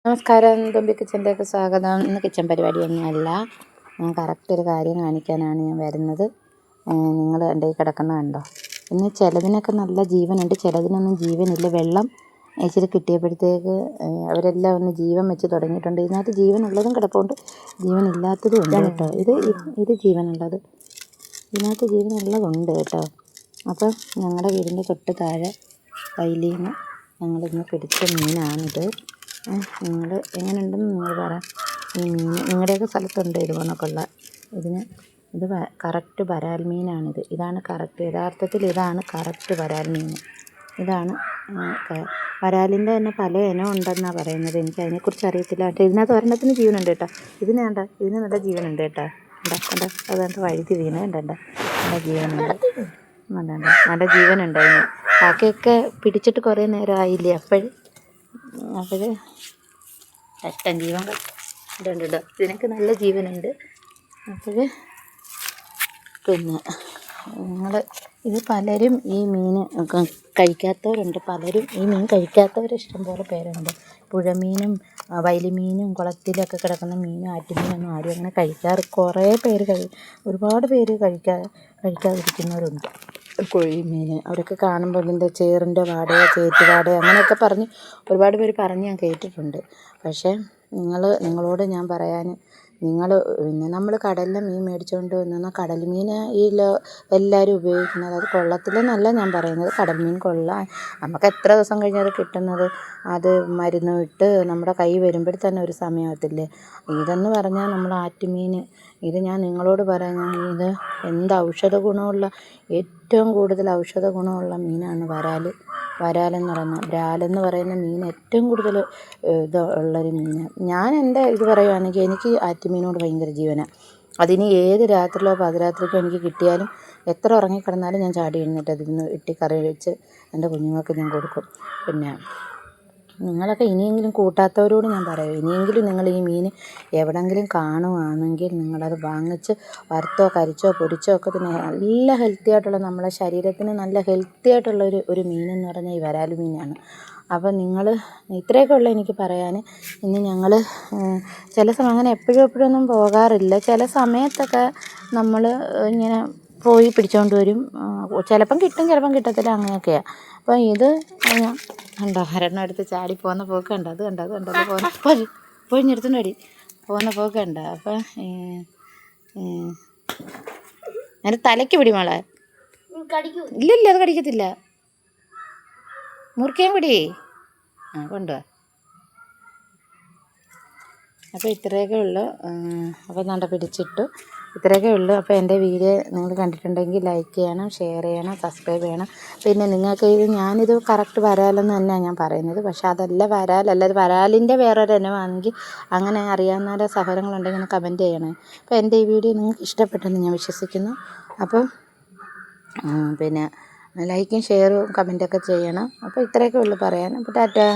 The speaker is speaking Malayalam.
നമസ്കാരം, തുമ്പി കിച്ചൻ്റെയൊക്കെ സ്വാഗതം. ഇന്ന് കിച്ചൺ പരിപാടിയൊന്നുമല്ല, ഞാൻ കറക്റ്റ് ഒരു കാര്യം കാണിക്കാനാണ് ഞാൻ വരുന്നത്. നിങ്ങൾ എൻ്റെ ഈ കിടക്കുന്ന കണ്ടോ? ഇന്ന് ചിലതിനൊക്കെ നല്ല ജീവനുണ്ട്, ചിലതിനൊന്നും ജീവനില്ല. വെള്ളം ഇച്ചിരി കിട്ടിയപ്പോഴത്തേക്ക് അവരെല്ലാം ഒന്ന് ജീവൻ വെച്ച് തുടങ്ങിയിട്ടുണ്ട്. ഇതിനകത്ത് ജീവനുള്ളതും കിടപ്പുണ്ട്, ജീവനില്ലാത്തതും ഉണ്ട് കേട്ടോ. ഇത് ജീവനുള്ളത്, ഇതിനകത്ത് ജീവനുള്ളതുണ്ട് കേട്ടോ. അപ്പം ഞങ്ങളുടെ വീടിൻ്റെ തൊട്ട് താഴെ വയലിൽ നിന്ന് ഞങ്ങളിന്ന് പിടിച്ച മീനാണിത്. നിങ്ങൾ എങ്ങനെയുണ്ടെന്ന് നിങ്ങൾ പറ. ഈ മീൻ നിങ്ങളുടെയൊക്കെ സ്ഥലത്തുണ്ട് ഇതുപോലൊക്കെയുള്ള ഇത് കറക്റ്റ് വരാൽ മീനാണിത്. ഇതാണ് കറക്റ്റ്, യഥാർത്ഥത്തിൽ ഇതാണ് കറക്റ്റ് വരാൽ മീൻ. ഇതാണ് വരാലിൻ്റെ തന്നെ പല ഇനം ഉണ്ടെന്നാണ് പറയുന്നത്. എനിക്ക് അതിനെക്കുറിച്ച് അറിയത്തില്ല കേട്ടോ. ഇതിനകത്ത് ഒരെണ്ണത്തിന് ജീവനുണ്ട് കേട്ടോ. ഇതിന് നല്ല ജീവനുണ്ട് കേട്ടോ. കണ്ട അതുകൊണ്ട് വഴുതി വീണ് കണ്ട നല്ല ജീവനുണ്ട്, നല്ല ജീവനുണ്ട് അതിന്. ബാക്കിയൊക്കെ പിടിച്ചിട്ട് കുറേ നേരം ആയില്ലേ, അപ്പോൾ രക്തം ജീവൻ ഇതുണ്ട്. ഇതിനൊക്കെ നല്ല ജീവനുണ്ട്. അപ്പോൾ പിന്നെ നിങ്ങൾ ഇത് പലരും ഈ മീൻ കഴിക്കാത്തവരുണ്ട്, പലരും ഈ മീൻ കഴിക്കാത്തവർ ഇഷ്ടംപോലെ പേരുണ്ട്. പുഴമീനും വയലുമീനും കുളത്തിലൊക്കെ കിടക്കുന്ന മീനും ആറ്റുമീനൊന്നും ആരും അങ്ങനെ കഴിക്കാറ്, കുറേ പേര് ഒരുപാട് പേര് കഴിക്കാതിരിക്കുന്നവരുണ്ട്. കോഴിമീൻ അവരൊക്കെ കാണുമ്പോൾ ഇതിൻ്റെ ചേറിൻ്റെ വാടയോ ചേറ്റുവാടയോ അങ്ങനെയൊക്കെ പറഞ്ഞ് ഒരുപാട് പേര് പറഞ്ഞ് ഞാൻ കേട്ടിട്ടുണ്ട്. പക്ഷേ നിങ്ങളോട് ഞാൻ പറയാൻ, പിന്നെ നമ്മൾ കടലിലെ മീൻ മേടിച്ചുകൊണ്ട് വന്ന കടൽ മീൻ എല്ലാവരും ഉപയോഗിക്കുന്നത്, അത് കൊള്ളത്തില്ലെന്നല്ല ഞാൻ പറയുന്നത്. കടൽ മീൻ കൊള്ളാം, നമുക്ക് എത്ര ദിവസം കഴിഞ്ഞത് കിട്ടുന്നത്, അത് മരുന്ന് ഇട്ട് നമ്മുടെ കൈ വരുമ്പോൾ തന്നെ ഒരു സമയമാകത്തില്ലേ. ഇതെന്ന് പറഞ്ഞാൽ നമ്മൾ ആറ്റുമീൻ, ഇത് ഞാൻ നിങ്ങളോട് പറയാം, ഇത് എന്ത് ഔഷധ ഗുണമുള്ള, ഏറ്റവും കൂടുതൽ ഔഷധ ഗുണമുള്ള മീനാണ് ബ്രാലെന്ന് പറയുന്ന മീൻ ഏറ്റവും കൂടുതൽ ഉള്ളൊരു മീനാണ്. ഞാൻ എൻ്റെ ഇത് പറയുകയാണെങ്കിൽ എനിക്ക് ആറ്റുമീനോട് ഭയങ്കര ജീവനാണ്. അതിന് ഏത് രാത്രിയിലോ പാതിരാത്രിക്കോ എനിക്ക് കിട്ടിയാലും എത്ര ഉറങ്ങിക്കിടന്നാലും ഞാൻ ചാടി എഴുന്നേറ്റ് അതിന് ഇട്ടി കറി വെച്ച് എൻ്റെ കുഞ്ഞുങ്ങൾക്ക് ഞാൻ കൊടുക്കും. പിന്നെ നിങ്ങളൊക്കെ ഇനിയെങ്കിലും കൂട്ടാത്തവരോട് ഞാൻ പറയും, ഇനിയെങ്കിലും നിങ്ങൾ ഈ മീൻ എവിടെയെങ്കിലും കാണുകയാണെങ്കിൽ നിങ്ങളത് വാങ്ങിച്ച് വറുത്തോ കരിച്ചോ പൊരിച്ചോ ഒക്കെ തന്നെ നല്ല ഹെൽത്തി ആയിട്ടുള്ള, നമ്മളെ ശരീരത്തിന് നല്ല ഹെൽത്തി ആയിട്ടുള്ള ഒരു മീനെന്ന് പറഞ്ഞാൽ ഈ വരാൽ മീനാണ്. അപ്പം നിങ്ങൾ ഇത്രയൊക്കെ ഉള്ളൂ എനിക്ക് പറയാൻ. ഇനി ഞങ്ങൾ ചില സമയം അങ്ങനെ എപ്പോഴൊന്നും പോകാറില്ല, ചില സമയത്തൊക്കെ നമ്മൾ ഇങ്ങനെ പോയി പിടിച്ചുകൊണ്ട് വരും. ചിലപ്പം കിട്ടും, ചിലപ്പം കിട്ടത്തില്ല, അങ്ങനെയൊക്കെയാണ്. അപ്പം ഇത് കണ്ടോ, ഒരെണ്ണം എടുത്ത് ചാടി പോകുന്ന പോക്ക് കണ്ടോ, അത് പൊഴിഞ്ഞെടുത്തുകൊണ്ട് അടി പോകുന്ന പോക്ക് കണ്ടോ. അപ്പം എൻ്റെ തലയ്ക്ക് പിടി മോളെ. ഇല്ലില്ല, അത് കടിക്കത്തില്ല, മുറിക്കാൻ പിടി. കൊണ്ടുപോവാ. അപ്പോൾ ഇത്രയൊക്കെ ഉള്ളൂ. അപ്പോൾ നല്ല പിടിച്ചിട്ടു, ഇത്രയൊക്കെ ഉള്ളൂ. അപ്പോൾ എൻ്റെ വീഡിയോ നിങ്ങൾ കണ്ടിട്ടുണ്ടെങ്കിൽ ലൈക്ക് ചെയ്യണം, ഷെയർ ചെയ്യണം, സബ്സ്ക്രൈബ് ചെയ്യണം. പിന്നെ നിങ്ങൾക്ക് ഞാനിത് കറക്റ്റ് വരാലെന്ന് തന്നെയാണ് ഞാൻ പറയുന്നത്, പക്ഷേ അതല്ല വരാലല്ല, അത് വരാലിൻ്റെ വേറൊരു ഇനമാണെങ്കിൽ അങ്ങനെ അറിയാവുന്നവരുടെ സഹോദരങ്ങളുണ്ടെങ്കിൽ കമൻറ്റ് ചെയ്യണേ. അപ്പോൾ എൻ്റെ ഈ വീഡിയോ നിങ്ങൾക്ക് ഇഷ്ടപ്പെട്ടെന്ന് ഞാൻ വിശ്വസിക്കുന്നു. അപ്പം പിന്നെ ലൈക്കും ഷെയറും കമൻറ്റൊക്കെ ചെയ്യണം. അപ്പോൾ ഇത്രയൊക്കെ ഉള്ളൂ പറയാൻ. അപ്പോൾ ടാറ്റാ.